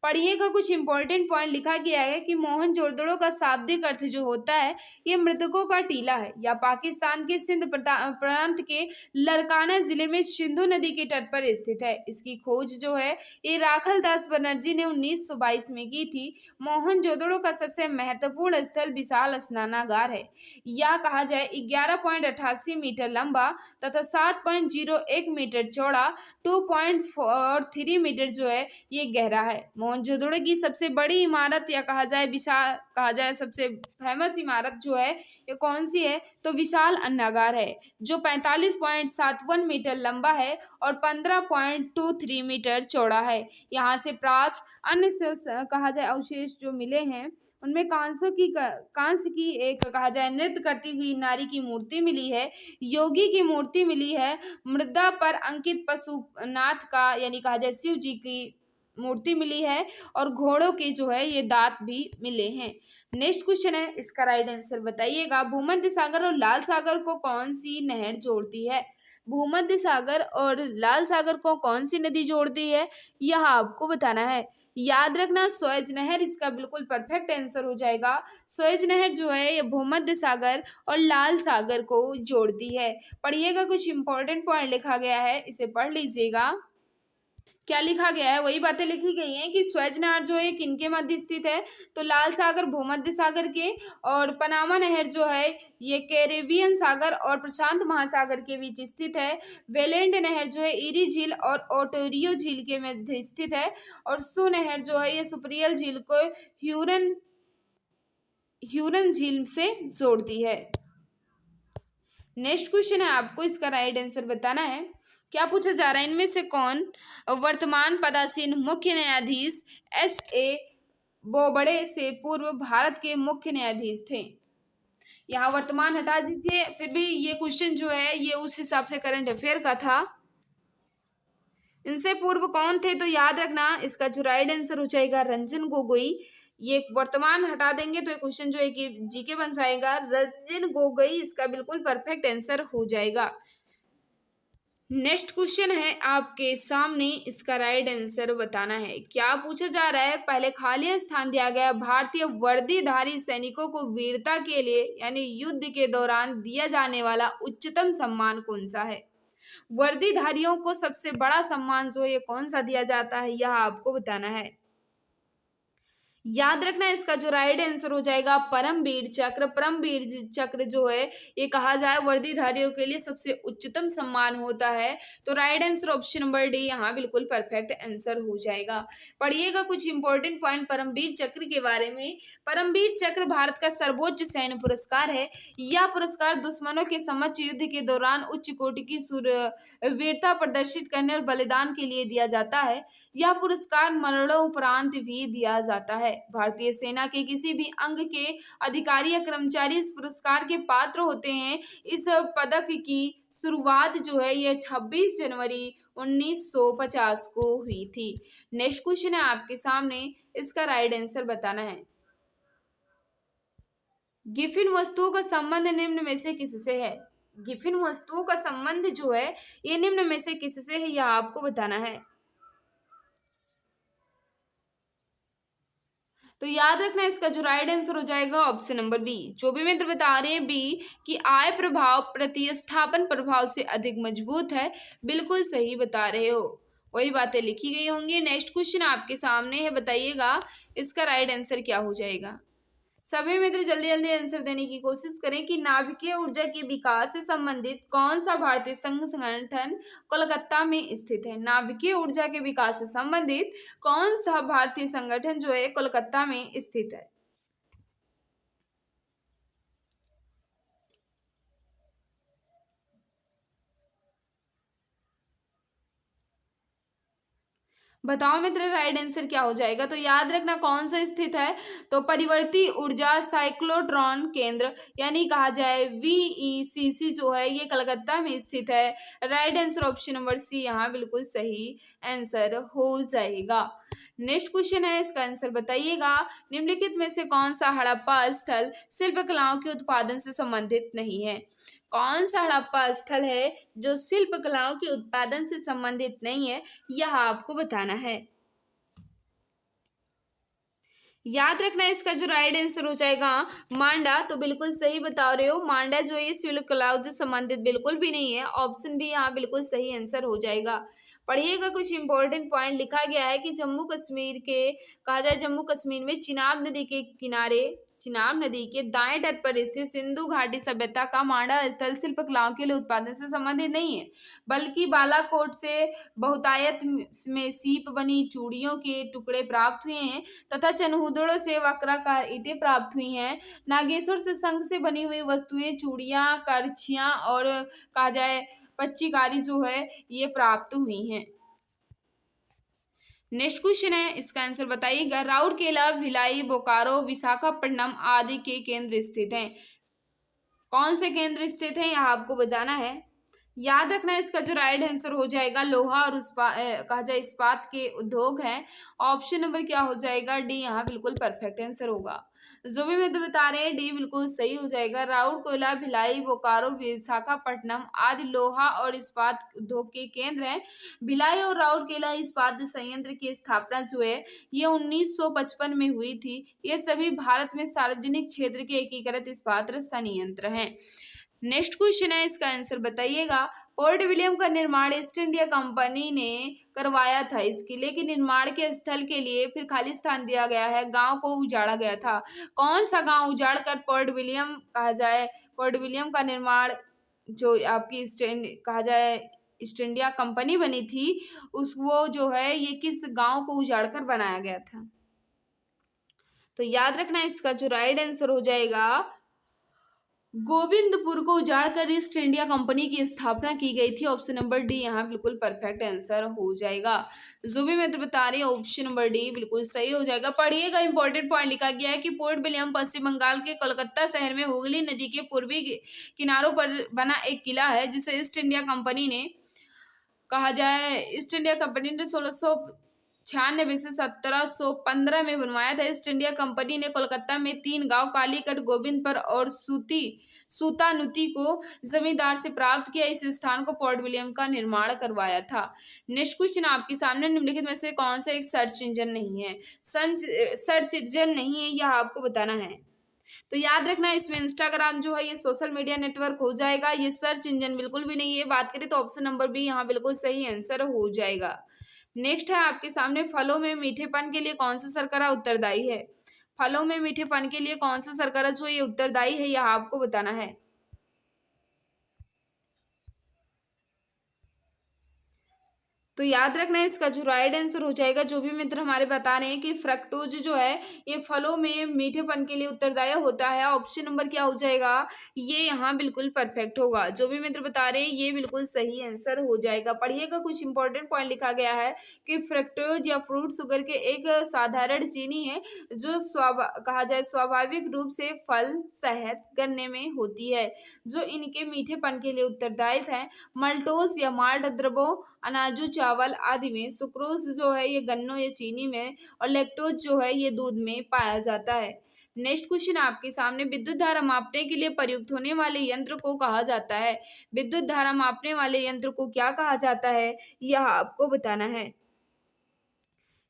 पढ़िएगा, कुछ इंपॉर्टेंट पॉइंट लिखा गया है कि मोहनजोदड़ो का शाब्दिक अर्थ जो होता है ये मृतकों का टीला है। या पाकिस्तान के सिंध प्रांत के लरकाना जिले में सिंधु नदी के तट पर स्थित है। इसकी खोज जो है ये राखल दास बनर्जी ने 1922 में की थी। मोहनजोदड़ो का सबसे महत्वपूर्ण स्थल विशाल स्नानागार है। यह कहा जाए 11.88 मीटर लंबा तथा 7.01 मीटर चौड़ा, 2.43 मीटर जो है ये गहरा है। मोहनजोदड़ो की सबसे बड़ी इमारत या कहा जाए विशाल, कहा जाए सबसे फेमस इमारत जो है ये कौन सी है, तो विशाल अन्नागार है, जो 45.71 मीटर लंबा है और 15.23 मीटर चौड़ा है। यहाँ से प्राप्त अन्य कहा जाए अवशेष जो मिले हैं उनमें कांस्य की एक कहा जाए नृत्य करती हुई नारी की मूर्ति मिली है, योगी की मूर्ति मिली है, मृदा पर अंकित पशुनाथ का यानी कहा जाए शिव जी की मूर्ति मिली है और घोड़ों के जो है ये दांत भी मिले हैं। नेक्स्ट क्वेश्चन है, इसका राइट आंसर बताइएगा। भूमध्य सागर और लाल सागर को कौन सी नहर जोड़ती है? भूमध्य सागर और लाल सागर को कौन सी नदी जोड़ती है, यह आपको बताना है। याद रखना स्वेज नहर इसका बिल्कुल परफेक्ट आंसर हो जाएगा। स्वेज नहर जो है ये भूमध्य सागर और लाल सागर को जोड़ती है। पढ़िएगा, कुछ इंपॉर्टेंट पॉइंट लिखा गया है, इसे पढ़ लीजिएगा। क्या लिखा गया है, वही बातें लिखी गई हैं कि स्वेज नहर जो है किनके मध्य स्थित है, तो लाल सागर भूमध्य सागर के, और पनामा नहर जो है ये कैरेबियन सागर और प्रशांत महासागर के बीच स्थित है। वेलेंड नहर जो है ईरी झील और ओटोरियो झील के मध्य स्थित है, और सू नहर जो है ये सुपरियल झील को ह्यूरन झील से जोड़ती है। नेक्स्ट क्वेश्चन है, आपको इसका राइट आंसर बताना है। क्या पूछा जा रहा है, इनमें से कौन वर्तमान पदासीन मुख्य न्यायाधीश S.A. बोबड़े से पूर्व भारत के मुख्य न्यायाधीश थे? यहाँ वर्तमान हटा दीजिए, फिर भी ये क्वेश्चन जो है ये उस हिसाब से करंट अफेयर का था। इनसे पूर्व कौन थे, तो याद रखना इसका जो राइट आंसर हो जाएगा रंजन गोगोई। ये वर्तमान हटा देंगे तो ये क्वेश्चन जो है कि जीके बन जाएगा। रंजन गोगोई इसका बिल्कुल परफेक्ट आंसर हो जाएगा। नेक्स्ट क्वेश्चन है आपके सामने, इसका राइट आंसर बताना है। क्या पूछा जा रहा है, पहले खाली स्थान दिया गया भारतीय वर्दीधारी सैनिकों को वीरता के लिए यानी युद्ध के दौरान दिया जाने वाला उच्चतम सम्मान कौन सा है? वर्दीधारियों को सबसे बड़ा सम्मान जो ये कौन सा दिया जाता है, यह आपको बताना है। याद रखना इसका जो राइट आंसर हो जाएगा परमवीर चक्र। परमवीर चक्र जो है ये कहा जाए वर्दीधारियों के लिए सबसे उच्चतम सम्मान होता है, तो right answer option number D यहाँ बिल्कुल परफेक्ट आंसर हो जाएगा। पढ़िएगा कुछ इंपॉर्टेंट पॉइंट परमवीर चक्र के बारे में। परमवीर चक्र भारत का सर्वोच्च सैन्य पुरस्कार है। यह पुरस्कार दुश्मनों के समक्ष युद्ध के दौरान उच्च कोटि की वीरता प्रदर्शित करने और बलिदान के लिए दिया जाता है। यह पुरस्कार मरणोपरांत भी दिया जाता है। भारतीय सेना के किसी भी अंग के अधिकारी या कर्मचारी इस पुरस्कार के पात्र होते हैं। इस पदक की शुरुआत जो है ये 26 जनवरी 1950 को हुई थी। नेक्स्ट क्वेश्चन है आपके सामने, इसका राइट आंसर बताना है। गिफिन वस्तुओं का संबंध निम्न में से किससे है? गिफिन वस्तुओं का संबंध जो है ये निम्न में से किससे है, यह आपको बताना है। तो याद रखना इसका जो राइट आंसर हो जाएगा ऑप्शन नंबर बी। जो भी मित्र बता रहे हैं बी कि आय प्रभाव प्रतिस्थापन प्रभाव से अधिक मजबूत है, बिल्कुल सही बता रहे हो, वही बातें लिखी गई होंगी। नेक्स्ट क्वेश्चन आपके सामने है, बताइएगा इसका राइट आंसर क्या हो जाएगा। सभी मित्र जल्दी जल्दी आंसर देने की कोशिश करें कि नाभिकीय ऊर्जा के विकास से संबंधित कौन सा भारतीय संघ संगठन कोलकाता में स्थित है? नाभिकीय ऊर्जा के विकास से संबंधित कौन सा भारतीय संगठन जो है कोलकाता में स्थित है? बताओ मित्र राइट आंसर क्या हो जाएगा। तो याद रखना कौन सा स्थित है, तो परिवर्ती ऊर्जा साइक्लोट्रॉन केंद्र यानी कहा जाए VECC जो है ये कलकत्ता में स्थित है। Right answer option number C यहाँ बिल्कुल सही आंसर हो जाएगा। नेक्स्ट क्वेश्चन है, इसका आंसर बताइएगा। निम्नलिखित में से कौन सा हड़प्पा स्थल शिल्प कलाओं के उत्पादन से संबंधित नहीं है? कौन सा हड़प्पा स्थल है जो शिल्प कलाओं के उत्पादन से संबंधित नहीं है, यह आपको बताना है। याद रखना इसका जो राइट आंसर हो जाएगा मांडा। तो बिल्कुल सही बता रहे हो, मांडा जो है शिल्प कलाओं से संबंधित बिल्कुल भी नहीं है। ऑप्शन भी यहाँ बिल्कुल सही आंसर हो जाएगा। पढ़िएगा कुछ इंपॉर्टेंट पॉइंट लिखा गया है कि जम्मू कश्मीर के कहा जाए जम्मू कश्मीर में चिनाब नदी के किनारे चिनाब नदी के दाएं तट पर स्थित सिंधु घाटी सभ्यता का मांडा स्थल शिल्प कलाओं के लिए उत्पादन से संबंधित नहीं है, बल्कि बालाकोट से बहुतायत में सीप बनी चूड़ियों के टुकड़े प्राप्त हुए हैं तथा चनहुदड़ों से वक्राकार ईंटें प्राप्त हुई हैं। नागेश्वर से शंख से बनी हुई वस्तुएं, चूड़ियां, करछियां और कहा जाए पच्चीकारी जो है ये प्राप्त हुई हैं। नेक्स्ट क्वेश्चन है, इसका आंसर बताइएगा। राउरकेला, भिलाई, बोकारो, विशाखापट्टनम आदि के केंद्र स्थित हैं। कौन से केंद्र स्थित हैं यह आपको बताना है। याद रखना है, इसका जो राइट आंसर हो जाएगा लोहा और कहा जाए इस्पात के उद्योग हैं। ऑप्शन नंबर क्या हो जाएगा, डी यहाँ बिल्कुल परफेक्ट आंसर होगा। जो भी मैं तो बता रहे हैं डी बिल्कुल सही हो जाएगा। राउरकेला, भिलाई, बोकारो, विशाखापट्टनम आदि लोहा और इस्पात उद्योग के केंद्र हैं। भिलाई और राउरकेला इस्पात संयंत्र की स्थापना जो है ये 1955 में हुई थी। ये सभी भारत में सार्वजनिक क्षेत्र के एकीकृत इस्पात संयंत्र हैं। नेक्स्ट क्वेश्चन है, इसका आंसर बताइएगा। पोर्ट विलियम का निर्माण ईस्ट इंडिया कंपनी ने करवाया था। इस किले के निर्माण के स्थल के लिए फिर खाली स्थान दिया गया है, गांव को उजाड़ा गया था। कौन सा गांव उजाड़ कर पोर्ट विलियम कहा जाए, पोर्ट विलियम का निर्माण जो आपकी कहा जाए ईस्ट इंडिया कंपनी बनी थी उस वो जो है ये किस गांव को उजाड़ कर बनाया गया था। तो याद रखना इसका जो राइट आंसर हो जाएगा गोविंदपुर को उजाड़कर ईस्ट इंडिया कंपनी की स्थापना की गई थी। ऑप्शन नंबर डी यहाँ बिल्कुल परफेक्ट आंसर हो जाएगा। जो भी मैं तो बता रही हूँ ऑप्शन नंबर डी बिल्कुल सही हो जाएगा। पढ़िएगा, इंपॉर्टेंट पॉइंट लिखा गया है कि पोर्ट विलियम पश्चिम बंगाल के कोलकाता शहर में हुगली नदी के पूर्वी किनारों पर बना एक किला है जिसे ईस्ट इंडिया कंपनी ने कहा जाए ईस्ट इंडिया कंपनी ने 1696 से 1715 में बनवाया था। ईस्ट इंडिया कंपनी ने कोलकाता में 3 गांव कालीकट, गोविंदपुर और सूतानुती को जमींदार से प्राप्त किया। इस स्थान को पोर्ट विलियम का निर्माण करवाया था। नेक्स्ट क्वेश्चन आपके सामने, निम्नलिखित में से कौन सा एक सर्च इंजन नहीं है। सर्च इंजन नहीं है यह आपको बताना है। तो याद रखना इसमें इंस्टाग्राम जो है ये सोशल मीडिया नेटवर्क हो जाएगा, ये सर्च इंजन बिल्कुल भी नहीं है। बात करें तो ऑप्शन नंबर बी यहाँ बिल्कुल सही आंसर हो जाएगा। नेक्स्ट है आपके सामने, फलों में मीठेपन के लिए कौन सा शर्करा उत्तरदायी है। फलों में मीठेपन के लिए कौन सा शर्करा जो ये उत्तरदायी है यह आपको बताना है। तो याद रखना है इसका जो राइट आंसर हो जाएगा, जो भी मित्र हमारे बता रहे हैं कि फ्रक्टोज जो है ये फलों में मीठेपन के लिए उत्तरदायी होता है। ऑप्शन नंबर क्या हो जाएगा, ये यहाँ बिल्कुल परफेक्ट होगा। जो भी मित्र बता रहे हैं ये बिल्कुल सही आंसर हो जाएगा। पढ़िएगा, कुछ इंपॉर्टेंट पॉइंट लिखा गया है कि फ्रक्टोज या फ्रूट शुगर के एक साधारण चीनी है जो कहा जाए स्वाभाविक रूप से फल, शहद, गन्ने में होती है जो इनके मीठेपन के लिए उत्तरदायी है। मल्टोज या माल्ट द्रव्यों, अनाजों, चावल आदि में, सुक्रोज जो है ये गन्नों या चीनी में, और लैक्टोज जो है ये दूध में पाया जाता है। नेक्स्ट क्वेश्चन आपके सामने, विद्युत धारा मापने के लिए प्रयुक्त होने वाले यंत्र को कहा जाता है। विद्युत धारा मापने वाले यंत्र को क्या कहा जाता है यह आपको बताना है।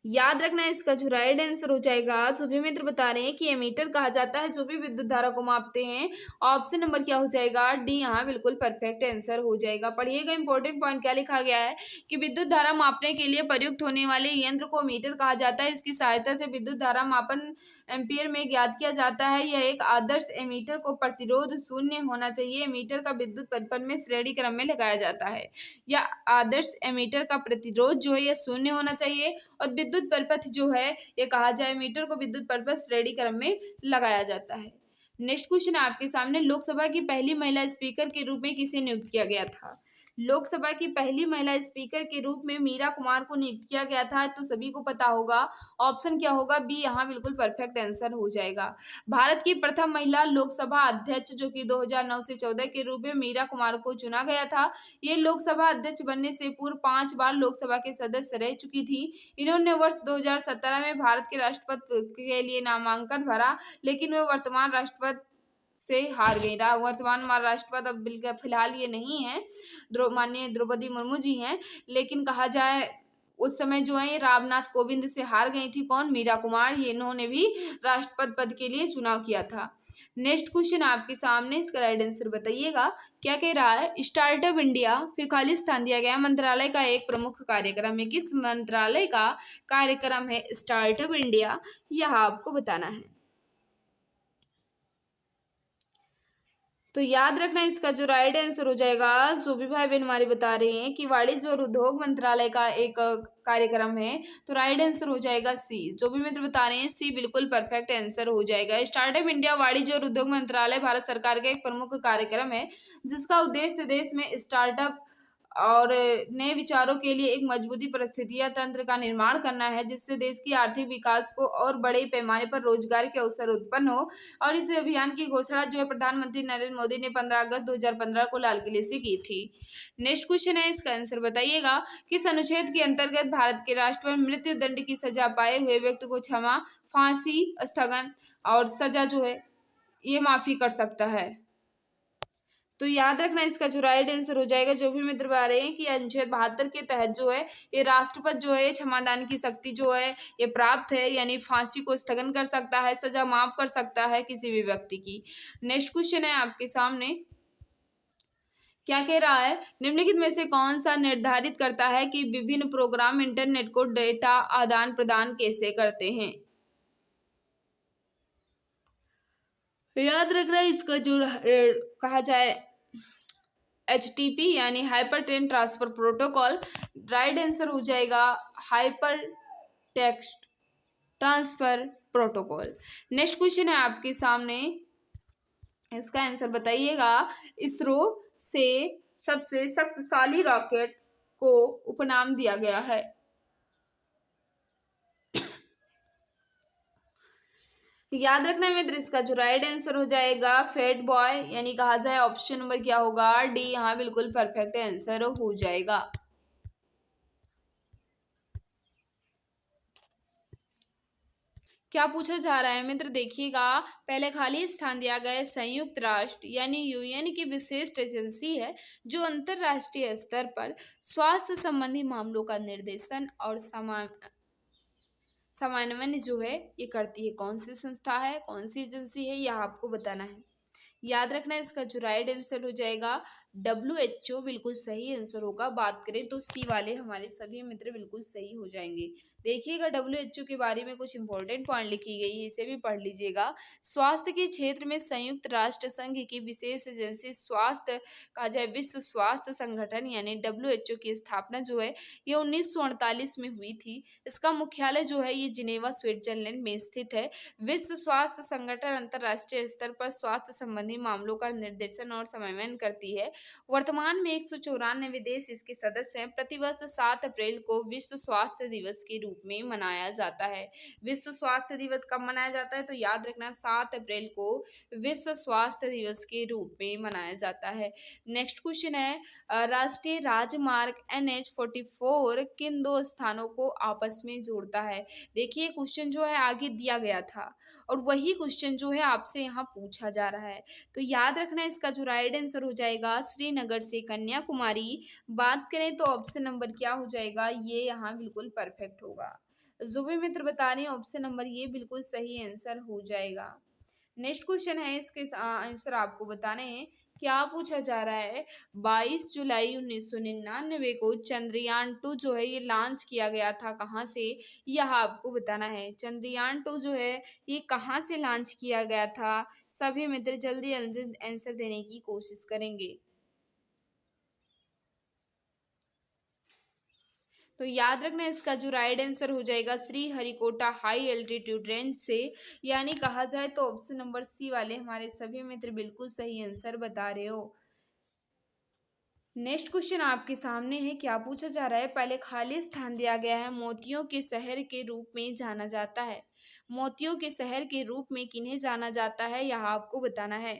याद रखना है इसका जो राइट आंसर हो जाएगा, जो भी मित्र बता रहे हैं कि एमीटर कहा जाता है जो भी विद्युत धारा को मापते हैं। ऑप्शन नंबर क्या हो जाएगा, डी यहाँ बिल्कुल परफेक्ट आंसर हो जाएगा। पढ़िएगा, इंपॉर्टेंट पॉइंट क्या लिखा गया है कि विद्युत धारा मापने के लिए प्रयुक्त होने वाले यंत्र को मीटर कहा जाता है। इसकी सहायता से विद्युत धारा मापन एम्पियर में ज्ञात किया जाता है। यह एक आदर्श एमीटर को प्रतिरोध शून्य होना चाहिए। एमीटर का विद्युत परिपथ में श्रेणी क्रम में लगाया जाता है। या आदर्श एमीटर का प्रतिरोध जो है यह शून्य होना चाहिए और विद्युत परिपथ जो है ये कहा जाए मीटर को विद्युत परिपथ श्रेणी क्रम में लगाया जाता है। नेक्स्ट क्वेश्चन आपके सामने, लोकसभा की पहली महिला स्पीकर के रूप में किसे नियुक्त किया गया था। लोकसभा की पहली महिला स्पीकर के रूप में मीरा कुमार को नियुक्त किया गया था, तो सभी को पता होगा। ऑप्शन क्या होगा, बी यहाँ बिल्कुल परफेक्ट आंसर हो जाएगा। भारत की प्रथम महिला लोकसभा अध्यक्ष जो कि 2009 से 14 के रूप में मीरा कुमार को चुना गया था। ये लोकसभा अध्यक्ष बनने से पूर्व 5 बार लोकसभा के सदस्य रह चुकी थी। इन्होंने वर्ष 2017 में भारत के राष्ट्रपति के लिए नामांकन भरा, लेकिन वे वर्तमान राष्ट्रपति से हार गई। वर्तमान राष्ट्रपति अब फिलहाल ये नहीं है, माननीय द्रौपदी मुर्मू जी हैं, लेकिन कहा जाए उस समय जो है रामनाथ कोविंद से हार गई थी। कौन, मीरा कुमार। ये इन्होंने भी राष्ट्रपति पद के लिए चुनाव किया था। नेक्स्ट क्वेश्चन आपके सामने, इसका राइट आंसर बताइएगा। क्या कह रहा है, स्टार्टअप इंडिया फिर खाली स्थान दिया गया मंत्रालय का एक प्रमुख कार्यक्रम है। किस मंत्रालय का कार्यक्रम है स्टार्टअप इंडिया, यह आपको बताना है। तो याद रखना इसका जो राइट आंसर हो जाएगा, जो भी भाई बहन हमारे बता रहे हैं कि वाणिज्य और उद्योग मंत्रालय का एक कार्यक्रम है, तो राइट आंसर हो जाएगा सी। जो भी मित्र बता रहे हैं सी बिल्कुल परफेक्ट आंसर हो जाएगा। स्टार्टअप इंडिया वाणिज्य और उद्योग मंत्रालय भारत सरकार का एक प्रमुख कार्यक्रम है जिसका उद्देश्य देश में स्टार्टअप और नए विचारों के लिए एक मजबूती परिस्थितियां तंत्र का निर्माण करना है जिससे देश की आर्थिक विकास को और बड़े पैमाने पर रोजगार के अवसर उत्पन्न हो। और इस अभियान की घोषणा जो है प्रधानमंत्री नरेंद्र मोदी ने 15 अगस्त 2015 को लाल किले से की थी। नेक्स्ट क्वेश्चन है, इसका आंसर बताइएगा। किस अनुच्छेद के अंतर्गत भारत के राष्ट्र में मृत्यु दंड की सजा पाए हुए व्यक्ति को क्षमा, फांसी, स्थगन और सजा जो है ये माफी कर सकता है? तो याद रखना इसका जो राइट आंसर हो जाएगा, जो भी मित्र बता रहे हैं कि अनुच्छेद 72 के तहत जो है ये राष्ट्रपति जो है क्षमादान की शक्ति जो है ये प्राप्त है, यानी फांसी को स्थगन कर सकता है, सजा माफ कर सकता है किसी भी व्यक्ति की। नेक्स्ट क्वेश्चन है आपके सामने, क्या कह रहा है, निम्नलिखित में से कौन सा निर्धारित करता है कि विभिन्न प्रोग्राम इंटरनेट को डेटा आदान प्रदान कैसे करते हैं? याद रखना इसका जो कहा जाए HTTP यानी hyper text transfer protocol, right answer हो जाएगा hyper text transfer protocol. Next question है आपके सामने, इसका आंसर बताइएगा। इसरो से सबसे शक्तिशाली रॉकेट को उपनाम दिया गया है? याद रखना मित्र इसका जो राइट आंसर हो जाएगा फैट बॉय, यानी कहा जाए ऑप्शन नंबर क्या होगा, डी यहाँ बिल्कुल परफेक्ट आंसर हो जाएगा। क्या पूछा जा रहा है मित्र, देखिएगा। पहले खाली स्थान दिया गया है संयुक्त राष्ट्र यानी यूएन की विशेष एजेंसी है जो अंतरराष्ट्रीय स्तर पर स्वास्थ्य संबंधी मामलों का निर्देशन और समन्वय जो है ये करती है। कौन सी संस्था है, कौन सी एजेंसी है, यह आपको बताना है। याद रखना इसका जो राइट आंसर हो जाएगा WHO, बिल्कुल सही आंसर होगा। बात करें तो सी वाले हमारे सभी मित्र बिल्कुल सही हो जाएंगे। देखिएगा WHO के बारे में कुछ इंपॉर्टेंट पॉइंट लिखी गई है, इसे भी पढ़ लीजिएगा। स्वास्थ्य के क्षेत्र में संयुक्त राष्ट्र संघ की विशेष एजेंसी स्वास्थ्य कहा जाए विश्व स्वास्थ्य संगठन यानी WHO की स्थापना जो है ये 1948 में हुई थी। इसका मुख्यालय जो है ये जिनेवा स्विट्जरलैंड में स्थित है। विश्व स्वास्थ्य संगठन अंतर्राष्ट्रीय स्तर पर स्वास्थ्य संबंधी मामलों का निर्देशन और समन्वय करती है। वर्तमान में 194 देश इसके सदस्य हैं। प्रतिवर्ष 7 अप्रैल को विश्व स्वास्थ्य दिवस के रूप में मनाया जाता है। विश्व स्वास्थ्य दिवस कब मनाया जाता है, तो याद रखना 7 अप्रैल को विश्व स्वास्थ्य दिवस के रूप में मनाया जाता है। नेक्स्ट क्वेश्चन है, राष्ट्रीय राजमार्ग NH-44 किन दो स्थानों को आपस में जोड़ता है? देखिए क्वेश्चन जो है आगे दिया गया था और वही क्वेश्चन जो है आपसे यहाँ पूछा जा रहा है। तो याद रखना इसका जो राइट आंसर हो जाएगा श्रीनगर से कन्याकुमारी। बात करें तो ऑप्शन नंबर क्या हो जाएगा, ये यहाँ बिल्कुल परफेक्ट होगा। जो भी मित्र बता रहे हैं ऑप्शन नंबर ये बिल्कुल सही आंसर हो जाएगा। नेक्स्ट क्वेश्चन है, इसके आंसर आपको बताने हैं। क्या पूछा जा रहा है, 22 जुलाई 1999 को चंद्रयान 2 जो है ये लॉन्च किया गया था कहाँ से, यह आपको बताना है। चंद्रयान 2 जो है ये कहाँ से लॉन्च किया गया था? सभी मित्र जल्दी जल्दी आंसर देने की कोशिश करेंगे। तो याद रखना इसका जो राइट आंसर हो जाएगा श्रीहरिकोटा हाई एल्टीट्यूड रेंज से, यानी कहा जाए तो ऑप्शन नंबर सी वाले हमारे सभी मित्र बिल्कुल सही आंसर बता रहे हो। नेक्स्ट क्वेश्चन आपके सामने है, क्या पूछा जा रहा है, पहले खाली स्थान दिया गया है मोतियों के शहर के रूप में जाना जाता है। मोतियों के शहर के रूप में किन्हें जाना जाता है यह आपको बताना है।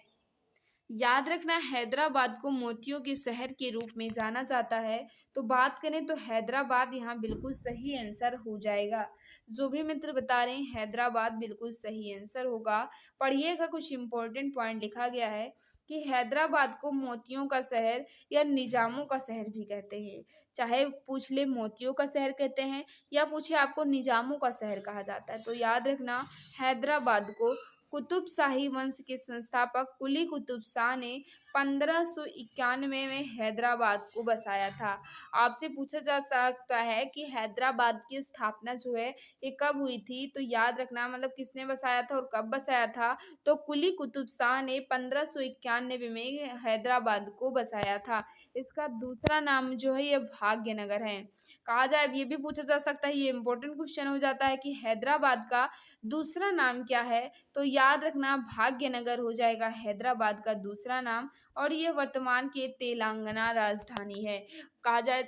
याद रखना हैदराबाद को मोतियों के शहर के रूप में जाना जाता है। तो बात करें तो हैदराबाद यहाँ बिल्कुल सही आंसर हो जाएगा। जो भी मित्र बता रहे हैं हैदराबाद बिल्कुल सही आंसर होगा। पढ़िएगा कुछ इंपॉर्टेंट पॉइंट लिखा गया है कि हैदराबाद को मोतियों का शहर या निजामों का शहर भी कहते हैं। चाहे पूछ ले मोतियों का शहर कहते हैं या पूछे आपको निजामों का शहर कहा जाता है, तो याद रखना हैदराबाद को कुतुब शाही वंश के संस्थापक कुली कुतुब शाह ने 1591 में हैदराबाद को बसाया था। आपसे पूछा जा सकता है कि हैदराबाद की स्थापना जो है ये कब हुई थी, तो याद रखना मतलब किसने बसाया था और कब बसाया था। तो कुली कुतुब शाह ने 1591 में हैदराबाद को बसाया था। इसका दूसरा नाम जो है ये भाग्यनगर है। कहा जाए, अब ये भी पूछा जा सकता है, ये इंपॉर्टेंट क्वेश्चन हो जाता है कि हैदराबाद का दूसरा नाम क्या है, तो याद रखना भाग्यनगर हो जाएगा हैदराबाद का दूसरा नाम। और ये वर्तमान के तेलंगाना राजधानी है। कहा जाए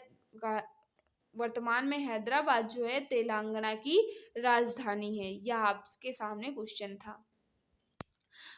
वर्तमान में हैदराबाद जो है तेलंगाना की राजधानी है। यह आपके सामने क्वेश्चन था।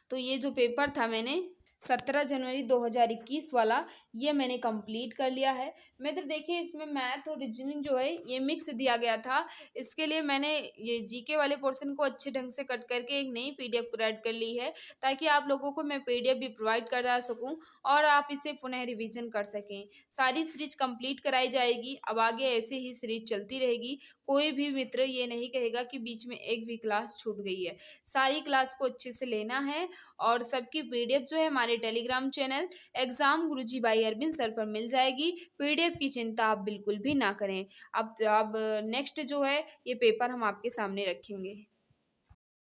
तो ये जो पेपर था मैंने 17 जनवरी 2021 वाला, ये मैंने कंप्लीट कर लिया है। मित्र देखिए, इसमें मैथ और रीजनिंग जो है ये मिक्स दिया गया था। इसके लिए मैंने ये जीके वाले पोर्शन को अच्छे ढंग से कट करके एक नई पीडीएफ प्रोवाइड कर ली है, ताकि आप लोगों को मैं पीडीएफ भी प्रोवाइड करा सकूं और आप इसे पुनः रिवीजन कर सकें। सारी सीरीज कंप्लीट कराई जाएगी। अब आगे ऐसे ही सीरीज चलती रहेगी। कोई भी मित्र ये नहीं कहेगा कि बीच में एक भी क्लास छूट गई है। सारी क्लास को अच्छे से लेना है और सबकी पीडीएफ जो है हमारे Telegram channel exam Guruji by Arvind sir पर मिल जाएगी। पीडीएफ की चिंता आप बिल्कुल भी ना करें। अब नेक्स्ट जो है ये पेपर हम आपके सामने रखेंगे।